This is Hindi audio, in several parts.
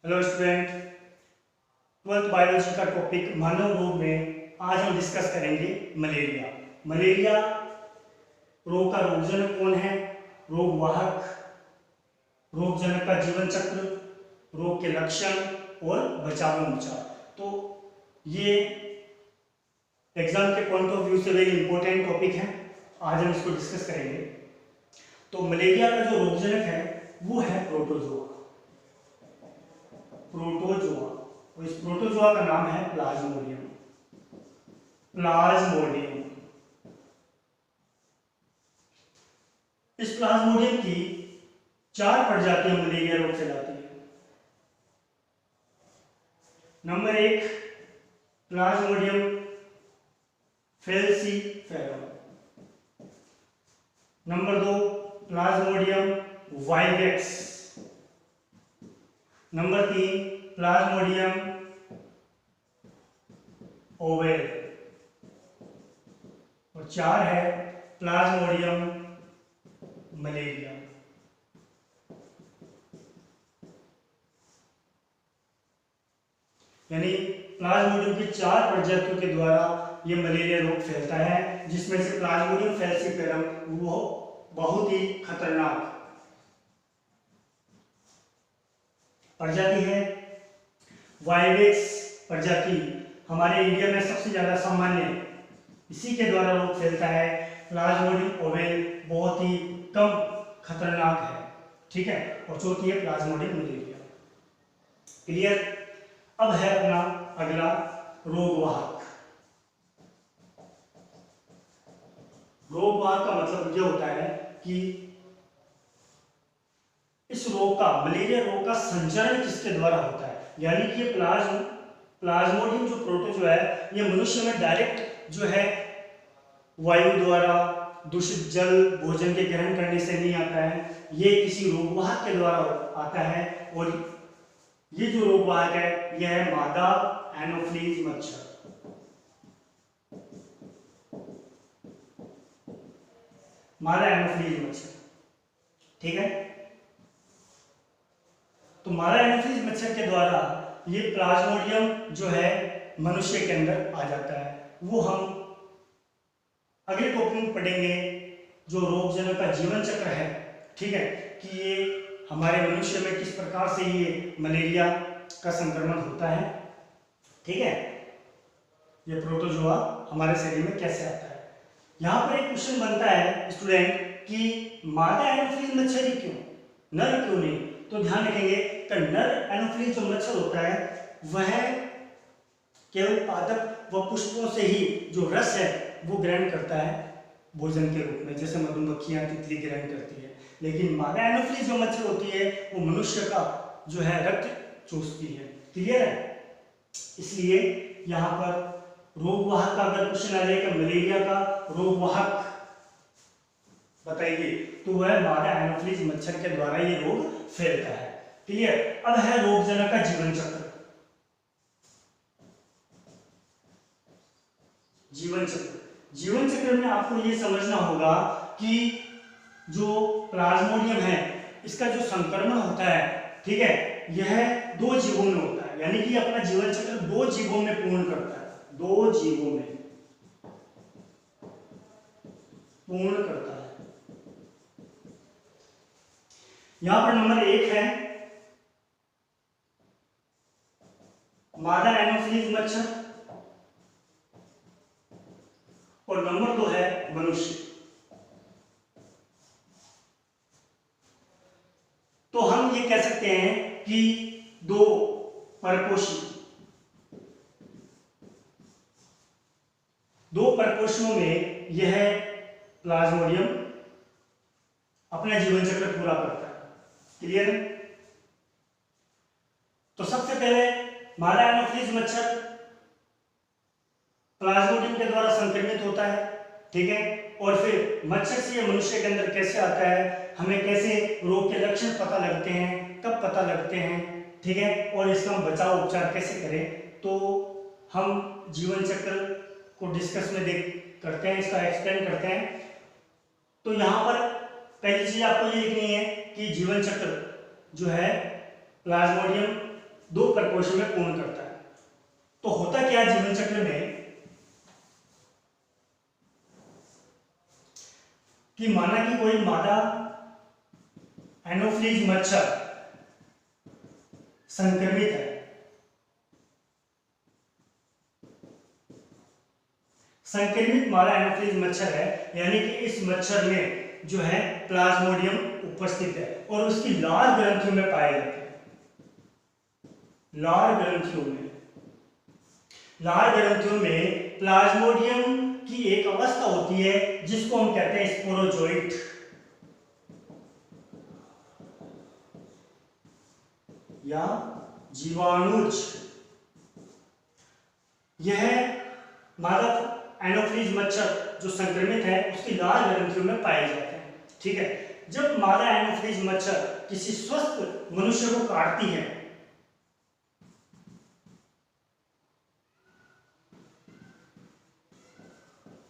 हेलो स्टूडेंट, ट्वेल्थ बायोलॉजी का टॉपिक मानव रोग में आज हम डिस्कस करेंगे मलेरिया। मलेरिया रोग का रोगजनक कौन है, रोग वाहक, रोगजनक का जीवन चक्र, रोग के लक्षण और बचाव एवं उपचार। तो ये एग्जाम के पॉइंट ऑफ व्यू से वेरी इंपॉर्टेंट टॉपिक है, आज हम इसको डिस्कस करेंगे। तो मलेरिया का जो रोगजनक है वो है प्रोटोजोआ। प्रोटोजोआ, और इस प्रोटोजोआ का नाम है प्लाज्मोडियम। प्लाज्मोडियम, इस प्लाज्मोडियम की 4 प्रजातियां मलेरिया रोग फैलाती है। Number 1 Plasmodium falciparum. Number 2 Plasmodium vivax. Number 3 Plasmodium oval. और 4 है प्लाज्मोडियम मलेरिया। यानी प्लाज्मोडियम की 4 प्रजातियों के द्वारा यह मलेरिया रोग फैलता है, जिसमें से प्लाज्मोडियम फैल्सीफेरम वो बहुत ही खतरनाक प्रजाति है। वाइवेक्स प्रजाति हमारे इंडिया में सबसे ज्यादा सामान्य, इसी के द्वारा रोग फैलता है। प्लाज्मोडियम ओवेल बहुत ही कम खतरनाक है, ठीक है। और चौथी है प्लाज्मोडियम मलेरिया। क्लियर। अब है अपना अगला रोगवाहक। रोगवाहक का मतलब यह होता है कि इस रोग का, मलेरिया रोग का संचरण किसके द्वारा होता है। यानी कि ये प्लाज्मोडियम जो प्रोटोजोआ है ये मनुष्य में डायरेक्ट जो है वायु द्वारा, दूषित जल, भोजन के ग्रहण करने से नहीं आता है, ये किसी रोगवाहक के द्वारा आता है। और ये जो रोगवाहक है यह है मादा एनोफ्लीज मच्छर। मादा एनोफ्लीज मच्छर, ठीक है। तो मादा एनोफ्लीज मच्छर के द्वारा ये प्लाज्मोडियम जो है मनुष्य के अंदर आ जाता है। वो हम अगले टॉपिक में पढ़ेंगे, जो रोगजनक का जीवन चक्र है, ठीक है, कि ये हमारे मनुष्य में किस प्रकार से ये मलेरिया का संक्रमण होता है, ठीक है। ये प्रोटोजोआ हमारे शरीर में कैसे आता है। यहाँ पर एक क्वेश्चन बनता है स्टूडेंट कि मादा एनोफ्लीज मच्छर ही क्यों, नर क्यों नहीं। तो ध्यान रखेंगे कि नर एनोफ्लीज जो मच्छर होता है वह केवल पादप व पुष्पों से ही जो रस है वो ग्रहण करता है भोजन के रूप में, जैसे मधुमक्खियां, तितली ग्रहण करती है। लेकिन मादा एनोफ्लीज जो मच्छर होती है वो मनुष्य का जो है रक्त चूसती है। क्लियर है। इसलिए यहाँ पर रोगवाहक का अगर क्वेश्चन आ जाएगा, मलेरिया का रोगवाहक बताइए, तो वह मादा एनोफ्लीज मच्छर के द्वारा ये रोग फैलता है। क्लियर। अब है रोगजनक का जीवन चक्र। जीवन चक्र, जीवन चक्र में आपको ये समझना होगा कि जो प्लाज्मोडियम है इसका जो संक्रमण होता है, ठीक है, यह 2 जीवों में होता है। यानी कि अपना जीवन चक्र 2 जीवों में पूर्ण करता है, 2 जीवों में पूर्ण करता है। यहां पर नंबर 1 है मादा एनोफ्लीज मच्छर और नंबर 2 है मनुष्य। तो हम ये कह सकते हैं कि 2 परपोषी, 2 परपोषियों में यह प्लाज्मोडियम अपना जीवन चक्र पूरा करता है। क्लियर है। तो सबसे पहले मादा एनोफ्लीज मच्छर प्लाज्मोडियम के द्वारा संक्रमित होता है, ठीक है। और फिर मच्छर से ये मनुष्य के अंदर कैसे आता है, हमें कैसे रोग के लक्षण पता लगते हैं, कब पता लगते हैं, ठीक है, और इसका हम बचाव उपचार कैसे करें, तो हम जीवन चक्र को डिस्कस में करते हैं, इसका एक्सप्लेन करते हैं। तो यहाँ पर पहली चीज आपको ये लिखनी है कि जीवन चक्र जो है प्लाज्मोडियम दो प्रकोष्ठ में पूर्ण करता है। तो होता क्या है जीवन चक्र में कि माना कि कोई मादा एनोफ्लीज मच्छर संक्रमित है, संक्रमित मादा एनोफ्लीज मच्छर है, यानी कि इस मच्छर में जो है प्लाज्मोडियम उपस्थित है और उसकी लार ग्रंथियों में पाए जाते हैं। लार ग्रंथियों में प्लाज्मोडियम की एक अवस्था होती है जिसको हम कहते हैं स्पोरोजोइट या जीवाणुज। यह मादा एनोफ्लीज मच्छर जो संक्रमित है उसकी लार ग्रंथियों में पाए जाते हैं। ठीक है, जब मादा एनोफ्लीज मच्छर किसी स्वस्थ मनुष्य को काटती है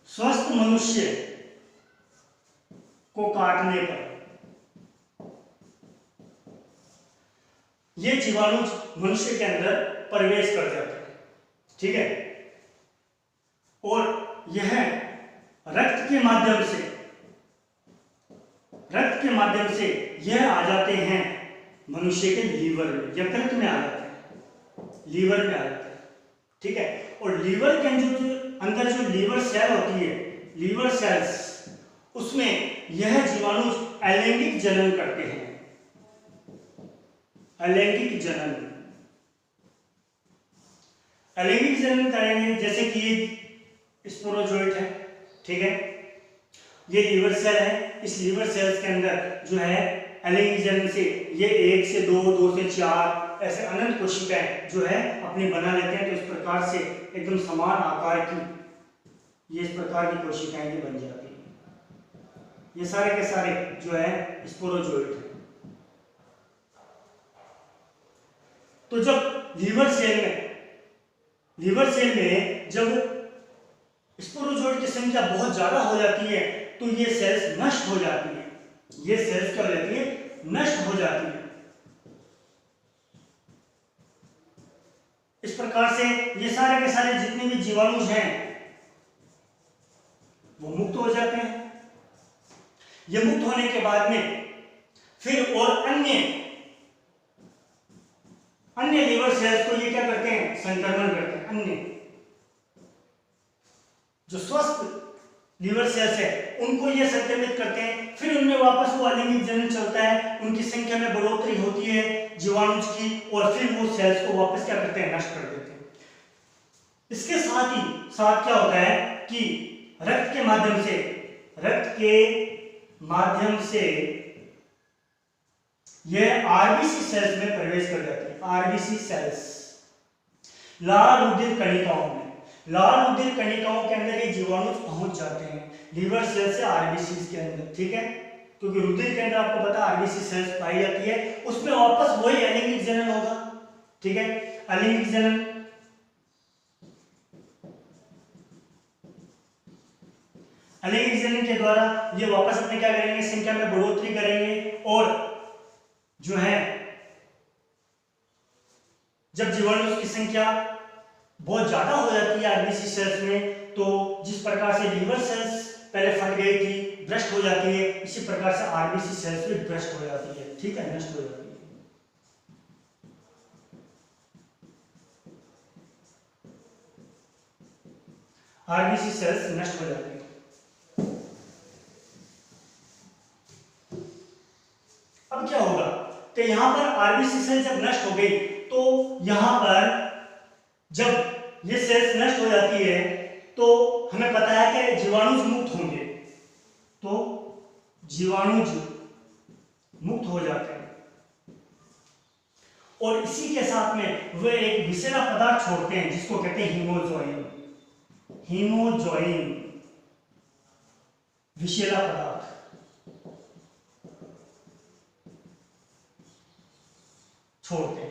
स्वस्थ मनुष्य को काटने पर ये जीवाणु मनुष्य के अंदर प्रवेश कर जाते हैं। ठीक है, और यह रक्त के माध्यम से यह आ जाते हैं मनुष्य के लीवर में, यकृत में आ जाते हैं, लीवर में आ जाते हैं। ठीक है, और लीवर के अंदर जो लीवर सेल होती है, लीवर सेल्स, उसमें यह जीवाणु अलैंगिक जनन करते हैं। अलैंगिक जनन करेंगे, जैसे कि स्पोरोजोइट है। ठीक है, ये लीवर सेल है, इस लीवर सेल्स के अंदर जो है अलैंगिक जनन से ये 1 से 2, 2 से 4 ऐसे अनंत कोशिकाएं जो है अपने बना लेते हैं। तो इस प्रकार से एकदम समान आकार की ये इस प्रकार की कोशिकाएं भी बन जाती हैं। ये सारे के सारे जो है स्पोरोजोइट है। तो जब लीवर सेल में जब स्पोरोजोइट की संख्या बहुत ज्यादा हो जाती है तो ये सेल्स नष्ट हो जाती है। ये सेल्स क्या हो जाती है? नष्ट हो जाती है। इस प्रकार से ये सारे के सारे जितने भी जीवाणु हैं वो मुक्त हो जाते हैं। ये मुक्त होने के बाद में फिर और अन्य लीवर सेल्स को ये क्या करते हैं? संक्रमण करते हैं। अन्य जो स्वस्थ लीवर सेल्स है उनको ये संक्रमित करते हैं। फिर उनमें वापस वो अलैंगिक जनन चलता है, उनकी संख्या में बढ़ोतरी होती है जीवाणु की, और फिर वो सेल्स को वापस क्या करते हैं? नष्ट कर देते हैं। इसके साथ ही साथ क्या होता है कि रक्त के माध्यम से यह आरबीसी सेल्स में प्रवेश कर जाती है। आरबीसी सेल्स लाल रुधिर कणिकाओं के अंदर ये जीवाणु पहुंच जाते हैं लीवर सेल से आरबीसी के अंदर। ठीक है, क्योंकि रुधिर के अंदर आपको पता आरबीसी सेल्स पाई जाती है, उसमें वापस वही अलैंगिक जनन होगा। ठीक है, अलैंगिक जनन के द्वारा ये वापस अपने क्या करेंगे? संख्या में बढ़ोतरी करेंगे, और जो है जब जीवाणु की संख्या बहुत ज्यादा हो जाती है आरबीसी सेल्स में, तो जिस प्रकार से लीवर सेल्स पहले फट गई थी, भ्रष्ट हो जाती है, इसी प्रकार से आरबीसी सेल्स भी भ्रष्ट हो जाती है। ठीक है, नष्ट हो जाती है। आरबीसी सेल्स नष्ट हो जाती है। अब क्या होगा? तो यहां पर आरबीसी सेल जब नष्ट हो गई तो यहां पर जब ये सेल्स नष्ट हो जाती है तो हमें पता है कि जीवाणु मुक्त होंगे, तो जीवाणु मुक्त हो जाते हैं, और इसी के साथ में वे एक विषैला पदार्थ छोड़ते हैं जिसको कहते हैं हीमोजॉइन विषैला पदार्थ छोड़ते हैं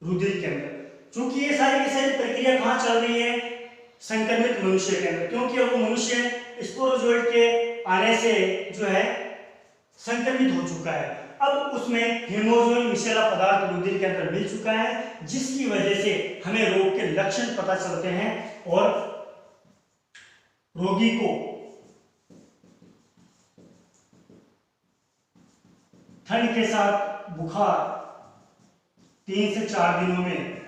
रुधिर के अंदर। क्योंकि ये सारी की सारी प्रक्रिया कहां चल रही है? संक्रमित मनुष्य के अंदर, क्योंकि वो मनुष्य स्पोरोजोइट के आने से जो है संक्रमित हो चुका है। अब उसमें हेमोजोइन मिश्रित पदार्थ रुधिर के अंदर मिल चुका है, जिसकी वजह से हमें रोग के लक्षण पता चलते हैं और रोगी को ठंड के साथ बुखार 3 से 4 दिनों में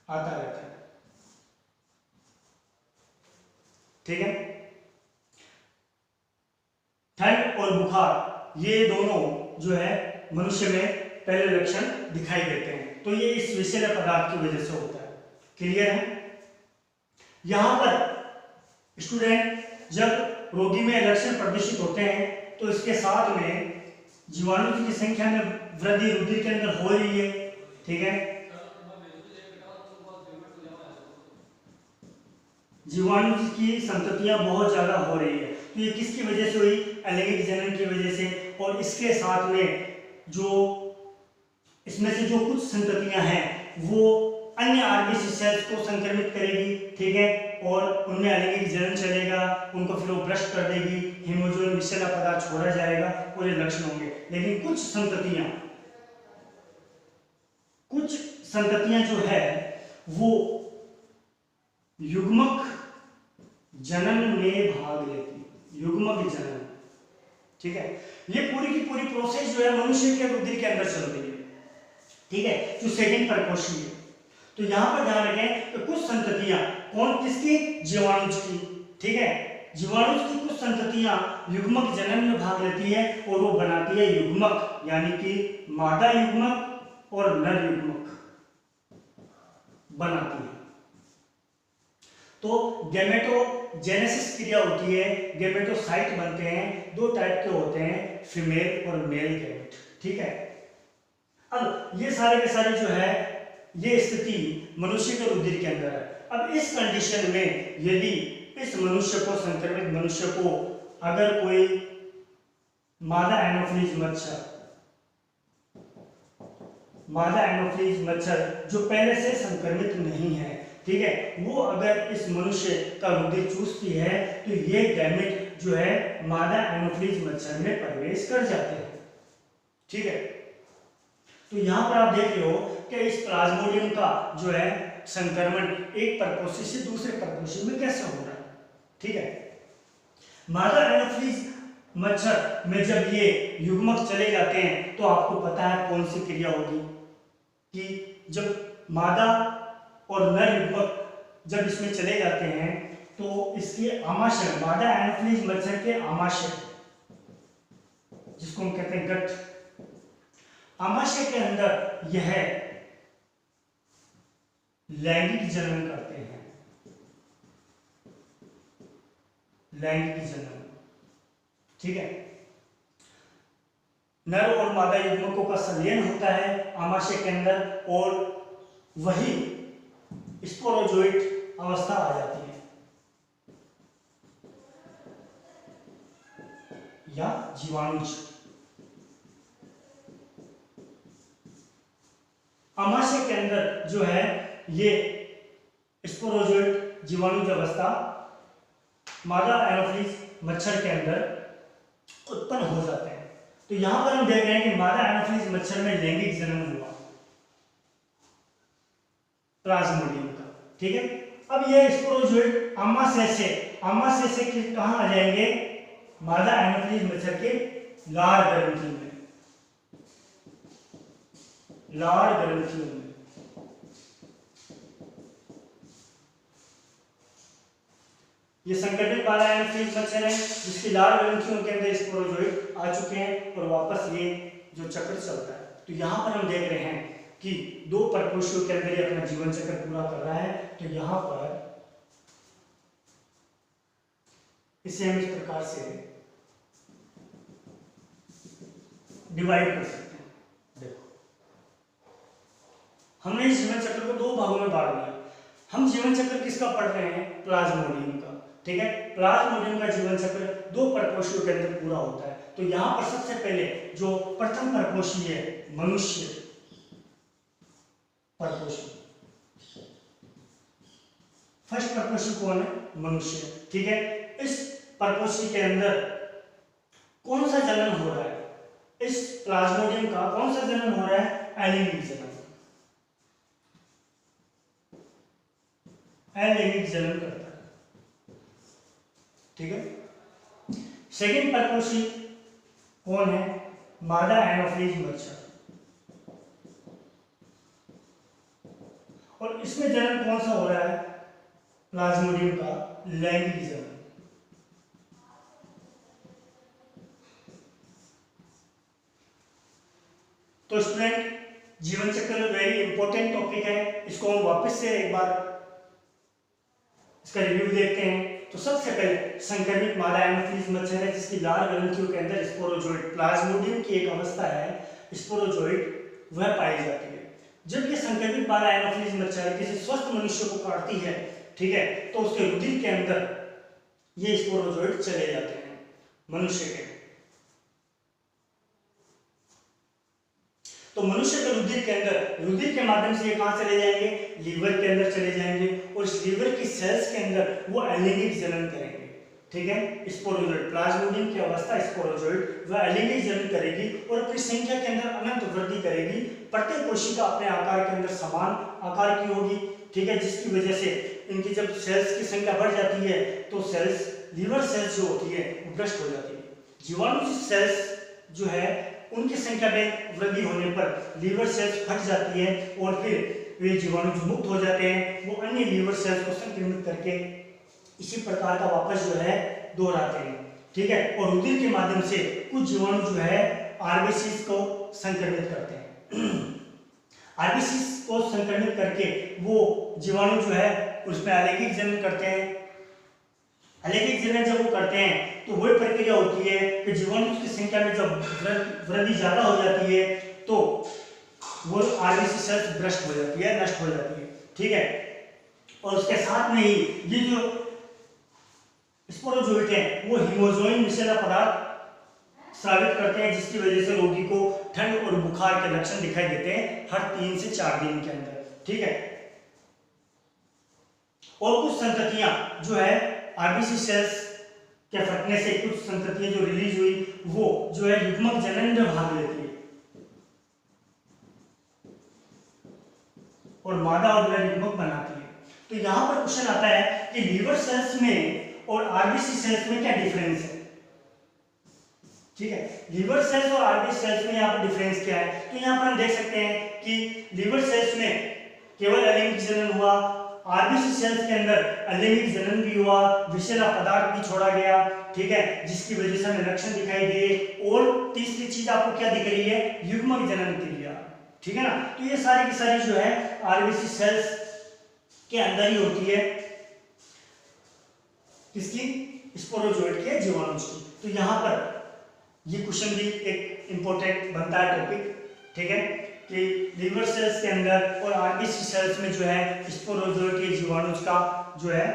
आता रहता है। ठीक है, ठंड और बुखार ये दोनों जो है मनुष्य में पहले लक्षण दिखाई देते हैं, तो ये इस विषैले पदार्थ की वजह से होता है। क्लियर है? यहां पर स्टूडेंट जब रोगी में लक्षण प्रदर्शित होते हैं तो इसके साथ में जीवाणु की संख्या में वृद्धि रुधिर के अंदर हो रही है। ठीक है, जीवाणु की संततियां बहुत ज्यादा हो रही है, तो ये किसकी वजह से हुई? अलैंगिक जनन की वजह से। और इसके साथ में जो इसमें से जो कुछ संततियां हैं वो अन्य आरबीसी सेल्स को संक्रमित करेगी। ठीक है, और उनमें अलैंगिक जनन चलेगा, उनको फिर वो भ्रष्ट कर देगी, हेमोजोइन विषैला पदार्थ छोड़ा जाएगा और ये लक्षण होंगे। लेकिन कुछ संततियां जो है वो युग्मक जनन में भाग लेती, युग्मक जनन। ठीक है, ये पूरी की पूरी प्रोसेस जो है मनुष्य के रुधिर के अंदर चल रही है। ठीक है, जो सेकंड परपोषी है। तो यहां पर ध्यान रखें कि कुछ संततियां कौन किसकी? जीवाणु की। ठीक है, जीवाणु की कुछ संततियां युग्मक जनन में भाग लेती है और वो बनाती है युग्मक, यानी कि मादा युग्मक और नर युग्मक बनाती है। तो गैमेटोजेनेसिस क्रिया होती है, गैमेटोसाइट बनते हैं, 2 टाइप के होते हैं, फीमेल और मेल गैमेट। ठीक है, अब ये सारे के सारे जो है ये स्थिति मनुष्य के रुधिर के अंदर है। अब इस कंडीशन में यदि इस मनुष्य को, संक्रमित मनुष्य को, अगर कोई मादा एनोफिलीज मच्छर जो पहले से संक्रमित नहीं है, ठीक है, वो अगर इस मनुष्य का रुधिर चूसती है तो ये गैमेट जो है मादा एनोफिलीज मच्छर में प्रवेश कर जाते हैं। ठीक है, तो यहां पर आप देख रहे हो कि इस प्लाज्मोडियम का जो है संक्रमण एक परपोषी से दूसरे परपोषी में कैसे हो रहा है। ठीक है, मादा एनोफिलीज मच्छर में जब ये युग्मक चले जाते हैं तो आपको पता है कौन सी क्रिया होगी कि जब मादा और नर युग्मक जब इसमें चले जाते हैं तो इसके आमाशय, मादा एनोफिलीज मच्छर के आमाशय, जिसको हम कहते हैं गट, आमाशय के अंदर यह लैंगिक जनन करते हैं। लैंगिक जनन। ठीक है, नर और मादा युग्मकों का संलयन होता है आमाशय के अंदर और वही स्पोरोजोइट अवस्था आ जाती है या जीवाणुज। आमाशय के अंदर जो है ये स्पोरोजोइट जीवाणुज अवस्था मादा एनोफिलीज मच्छर के अंदर उत्पन्न हो जाते हैं। तो यहां पर हम देख रहे हैं कि मादा एनोफिलीज मच्छर में लैंगिक जनन हुआ प्लाज्मोडियम का। ठीक है, अब ये स्पोरोजोइट आमाशय से कहां आ जाएंगे? मादा एनोफिलीज मच्छर के लार ग्रंथि में, लार ग्रंथियों में। ये संगठित मादा एनोफिलीज मच्छर है जिसकी लार ग्रंथियों के अंदर स्पोरोजोइट आ चुके हैं और वापस ये जो चक्र चलता है। तो यहां पर हम देख रहे हैं कि 2 परपोषियों के अंदर ये अपना जीवन चक्र पूरा कर रहा है। तो यहां पर इसे हम इस प्रकार से डिवाइड कर सकते हैं। देखो, हमने इस जीवन चक्र को 2 भागों में बांट दिया। हम जीवन चक्र किसका पढ़ रहे हैं? प्लाज्मोडियम का। ठीक है, प्लाज्मोडियम का जीवन चक्र 2 परपोषियों के अंदर पूरा होता है। तो यहां पर सबसे पहले जो प्रथम परपोषी है मनुष्य परपोषी, फर्स्ट परपोषी कौन है? मनुष्य। ठीक है, इस परपोषी के अंदर कौन सा जनन हो रहा है? इस प्लाज्मोडियम का कौन सा जनन हो रहा है? एलिंगिक जनन। एलिंगिक जनन करता है, ठीक है। सेकेंड परपोषी कौन है? मादा एनोफिलीज मच्छर। और इसमें जनन कौन सा हो रहा है? प्लाज्मोडियम का लैंगिक जनन। तो स्टूडेंट, जीवन चक्र वेरी इंपॉर्टेंट टॉपिक है, इसको हम वापस से एक बार इसका रिव्यू देखते हैं। तो सबसे पहले संक्रमित मादा एनोफिलीज मच्छर है जिसकी लाल ग्रंथियों के अंदर स्पोरोजोइट, प्लाज्मोडियम की एक अवस्था है स्पोरोजोइट, वह पाई जाती है। जब ये संक्रमित मादा एनोफिलीज मच्छर किसी स्वस्थ मनुष्य को काटती है, ठीक है, तो उसके रुधिर के अंदर ये स्पोरोजोइट चले जाते हैं मनुष्य के। तो मनुष्य के रुधिर के अंदर, रुधिर के माध्यम से ये कहां चले जाएंगे? लीवर के अंदर चले जाएंगे और इस लीवर की सेल्स के अंदर वो एलिंगिक जनन करेंगे, ठीक है। स्पोरोजोइट, प्लाज्मोडियम की अवस्था स्पोरोजोइट, वह एलिंगिक जनन करेगी और अपनी संख्या के अंदर अनंत वृद्धि करेगी। प्रत्येक कोशिका अपने आकार के अंदर समान आकार की होगी, ठीक है, जिसकी वजह से इनकी जब सेल्स की संख्या बढ़ जाती है तो सेल्स, लीवर सेल्स जो होती है वो भ्रष्ट हो जाती है। जीवाणु सेल्स जो है उनकी संख्या में वृद्धि होने पर लीवर सेल्स फट जाती है और फिर वे जीवाणु मुक्त हो जाते हैं, वो अन्य लीवर सेल्स को संक्रमित करके इसी प्रकार का वापस जो है दोहराते हैं, ठीक है। और रुधिर के माध्यम से कुछ जीवाणु जो है आरबीसी को संक्रमित करते हैं। आरबीसी को संक्रमित करके वो जीवाणु जो है उसमें एलिंगिक जनन करते हैं। एलिंगिक जनन जब वो करते हैं तो वही प्रक्रिया होती है कि जीवाणु की संख्या में जब वृद्धि ज्यादा हो जाती है तो वो आरबीसी सेल्स भ्रष्ट हो जाती है, नष्ट हो जाती है, ठीक है। और उसके साथ में ही ये जो स्पोरोजोइट है वो हीमोजोइन विषैला पदार्थ स्रावित करते हैं, जिसकी वजह से रोगी को ठंड और बुखार के लक्षण दिखाई देते हैं हर 3 से 4 दिन के अंदर, ठीक है। और कुछ संततियां जो है आरबीसी सेल्स के फटने से, कुछ संततियां जो रिलीज हुई वो जो है युग्मक जनन में भाग लेती है और मादा और युग्मक बनाती है। तो यहां पर क्वेश्चन आता है कि लीवर सेल्स में और आरबीसी सेल्स में क्या डिफरेंस है, ठीक है। लीवर सेल्स और आरबीसी सेल्स में यहाँ पर डिफरेंस क्या है? तो यहाँ पर हम देख सकते हैं कि लीवर सेल्स में केवल एलिंगिक जनन हुआ, आरबीसी सेल्स के अंदर एलिंगिक जनन भी हुआ, विषैला पदार्थ भी छोड़ा गया, ठीक है, जिसकी वजह से हमें लक्षण दिखाई दिए। और तीसरी चीज आपको क्या दिख रही है? युग्मक जनन क्रिया, ठीक है ना। तो ये सारी की सारी जो है आरबीसी सेल्स के अंदर ही होती है, किसकी? स्पोरोजोइट के जीवाणु की। तो यहाँ पर ये क्वेश्चन भी एक इंपॉर्टेंट बनता है टॉपिक, ठीक है, कि लीवर सेल्स के अंदर और आरबीसी सेल्स में जो है स्पोरोजोइट के जीवाणु का जो है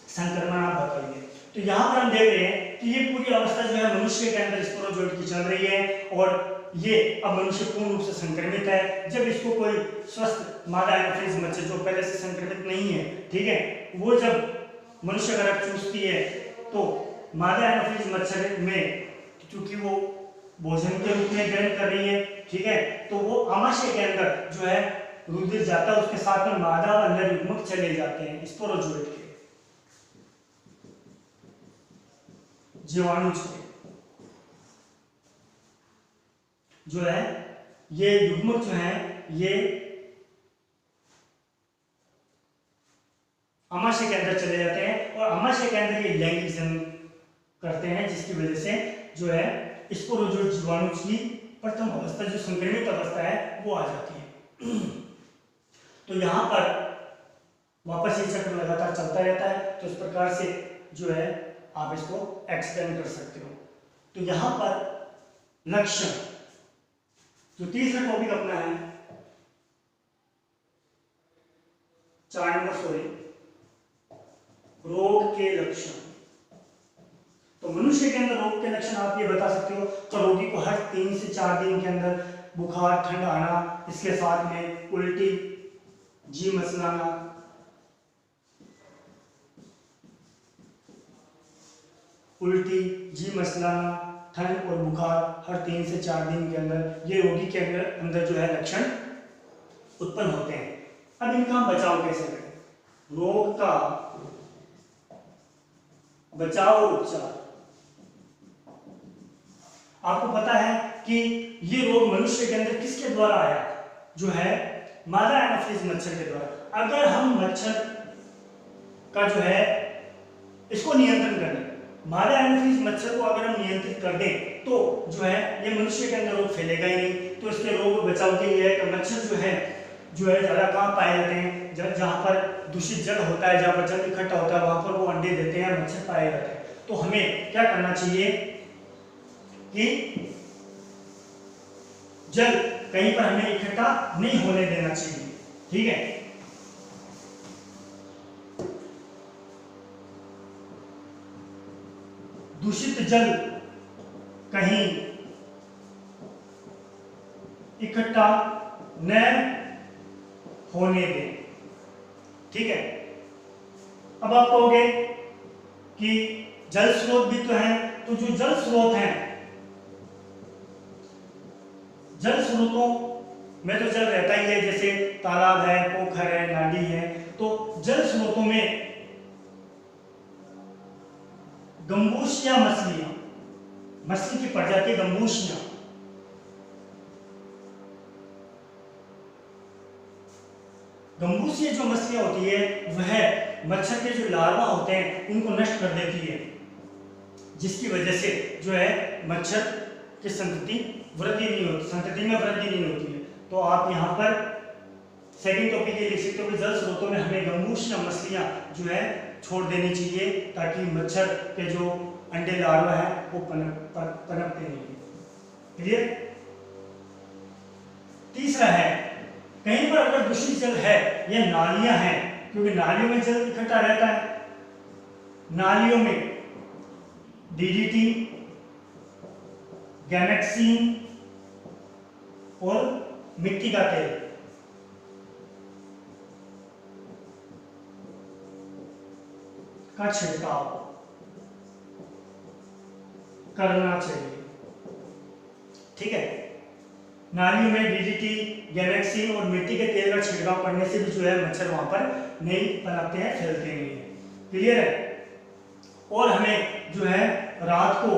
संक्रमण आप बताइए। तो यहाँ पर हम देख रहे हैं कि ये पूरी अवस्था जो है मनुष्य के अंदर स्पोरोजोइट की चल रही है और ये अब मनुष्य पूर्ण रूप से संक्रमित है। जब इसको कोई स्वस्थ मादा एनोफिलीज मच्छर जो पहले से संक्रमित नहीं है, ठीक है, वो जब मनुष्य का रक्त चूसती है तो मादा एनोफिलीज मच्छर में क्योंकि वो भोजन के रूप में ग्रहण कर रही है, ठीक है, तो वो आमाशय के अंदर जो है रुधिर जाता है, उसके साथ में मादा और अंदर युग्मक चले जाते हैं स्पोरोजोइट के जीवाणु के जो है ये युग्मक जो है ये आमाशय के अंदर चले जाते हैं और आमाशय के अंदर ये लैंगिक जनन करते हैं, जिसकी वजह से जो है स्पोरोजोइट जीवाणु की प्रथम अवस्था जो संक्रमित अवस्था है वो आ जाती है। तो यहां पर वापस ये चक्र लगातार चलता रहता है, तो इस प्रकार से जो है आप इसको एक्सप्लेन कर सकते हो। तो यहां पर लक्षण जो तीसरा टॉपिक अपना है 4 नंबर, सॉरी, रोग के लक्षण। तो मनुष्य के अंदर रोग के लक्षण आप ये बता सकते हो। तो रोगी को हर 3 से 4 दिन के अंदर बुखार, ठंड आना, इसके साथ में उल्टी, जी मचलाना, ठंड और बुखार हर 3 से 4 दिन के अंदर ये रोगी के अंदर जो है लक्षण उत्पन्न होते हैं। अब इनका बचाव कैसे करें? रोग का बचाव और उपचार। आपको पता है कि ये रोग मनुष्य के अंदर किसके द्वारा आया? जो है मादा एनाफिलिस मच्छर के द्वारा। अगर हम मच्छर का जो है इसको नियंत्रण कर लें, मादा एनाफिलिस मच्छर को अगर हम नियंत्रित कर दें तो जो है ये मनुष्य के अंदर रोग फैलेगा ही नहीं। तो इसके रोग बचाव के लिए मच्छर जो है ज़्यादा कहाँ पाए जाते हैं? जहाँ पर दूषित जल होता है, जहाँ पर जल इकट्ठा होता है, वहां पर वो अंडे देते हैं, मच्छर पाए जाते हैं। तो हमें क्या करना चाहिए कि जल कहीं पर हमें इकट्ठा नहीं होने देना चाहिए। ठीक है, दूषित जल कहीं इकट्ठा न होने दें। ठीक है, अब आप कहोगे कि जल स्रोत भी तो हैं, तो जो जल स्रोत हैं, जल स्रोतों में तो जल रहता ही है, जैसे तालाब है, पोखर है, नाली है। तो जल स्रोतों में गंबूसिया मछलियां, मछली की प्रजाति गंबूसिया, गंबूसिया जो मछलियां होती है वह मच्छर के जो लार्वा होते हैं उनको नष्ट कर देती है, जिसकी वजह से जो है मच्छर की संतति वृद्धि नहीं होती, संतति में वृद्धि नहीं होती है। तो आप यहाँ पर सेकंड टॉपिक ये लिख सकते हो कि जल स्रोतों में हमें गंबूसिया मछलियां जो है छोड़ देनी चाहिए, ताकि मच्छर के जो अंडे लार्वा है वो पनपते नहीं। क्लियर? तीसरा है, कहीं पर अगर दूषित जल है या नालियां हैं, क्योंकि नालियों में जल इकट्ठा रहता है, नालियों में डीडीटी, गैमेक्सिन और मिट्टी का तेल का छिड़काव करना चाहिए। ठीक है, नालियों में डीडीटी, गैमेक्सिन और मिट्टी के तेल का छिड़काव करने से भी जो है मच्छर वहां पर नहीं पनपते हैं, फैलते नहीं है। क्लियर है? और हमें जो है रात को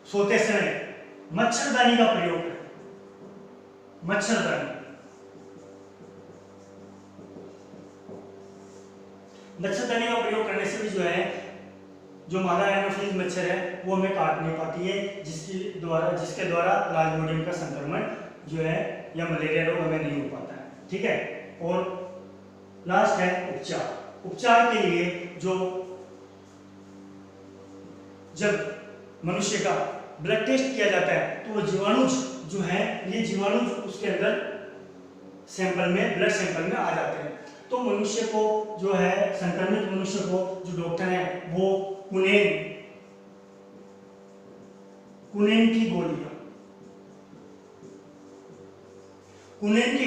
सोते समय मच्छरदानी का प्रयोग करें। मच्छरदानी का प्रयोग करने से भी जो है जो मादा एनाफिलिस मच्छर है वो हमें काट नहीं पाती है, जिसके द्वारा प्लाज्मोडियम का संक्रमण जो है या मलेरिया रोग हमें नहीं हो पाता है। ठीक है, और लास्ट है उपचार। उपचार के लिए जब मनुष्य का ब्लड टेस्ट किया जाता है तो वो जीवाणु जो है, ये जीवाणु उसके अंदर सैंपल में, ब्लड सैंपल में आ जाते हैं। तो मनुष्य को जो है, संक्रमित मनुष्य को जो डॉक्टर है वो कुनेन की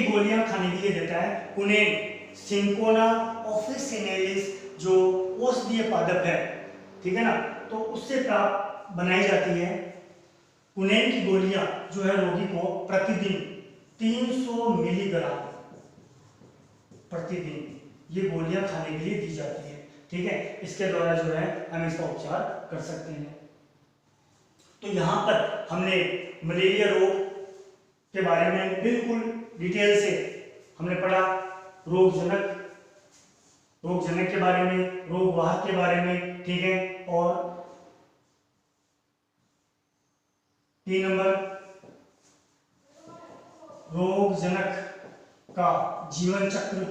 गोलियां खाने के लिए देता है। कुनेन सिंकोना ऑफिसिनेलिस जो औषधीय पादप है, ठीक है ना, तो उससे प्राप्त बनाई जाती है। कुनेन की गोलियां जो है रोगी को प्रतिदिन 300 मिलीग्राम प्रतिदिन ये गोलियां खाने के लिए दी जाती है। ठीक है, इसके द्वारा जो है हम इसका उपचार कर सकते हैं। तो यहाँ पर हमने मलेरिया रोग के बारे में बिल्कुल डिटेल से हमने पढ़ा, रोग जनक के बारे में, रोग वाहक के बारे में। ठीक है, और 3 नंबर रोग जनक का जीवन चक्र,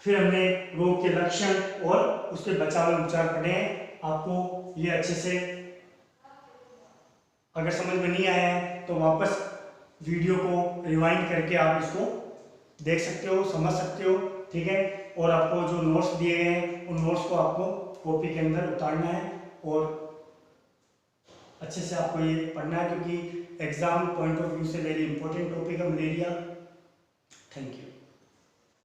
फिर हमने रोग के लक्षण और उसके बचाव और उपचार पढ़े हैं। आपको ये अच्छे से अगर समझ में नहीं आया है तो वापस वीडियो को रिवाइंड करके आप इसको देख सकते हो, समझ सकते हो। ठीक है, और आपको जो नोट्स दिए गए हैं उन नोट्स को आपको कॉपी के अंदर उतारना है और अच्छे से आपको ये पढ़ना है, क्योंकि एग्जाम पॉइंट ऑफ व्यू से वेरी इंपॉर्टेंट टॉपिक है मलेरिया। Thank you.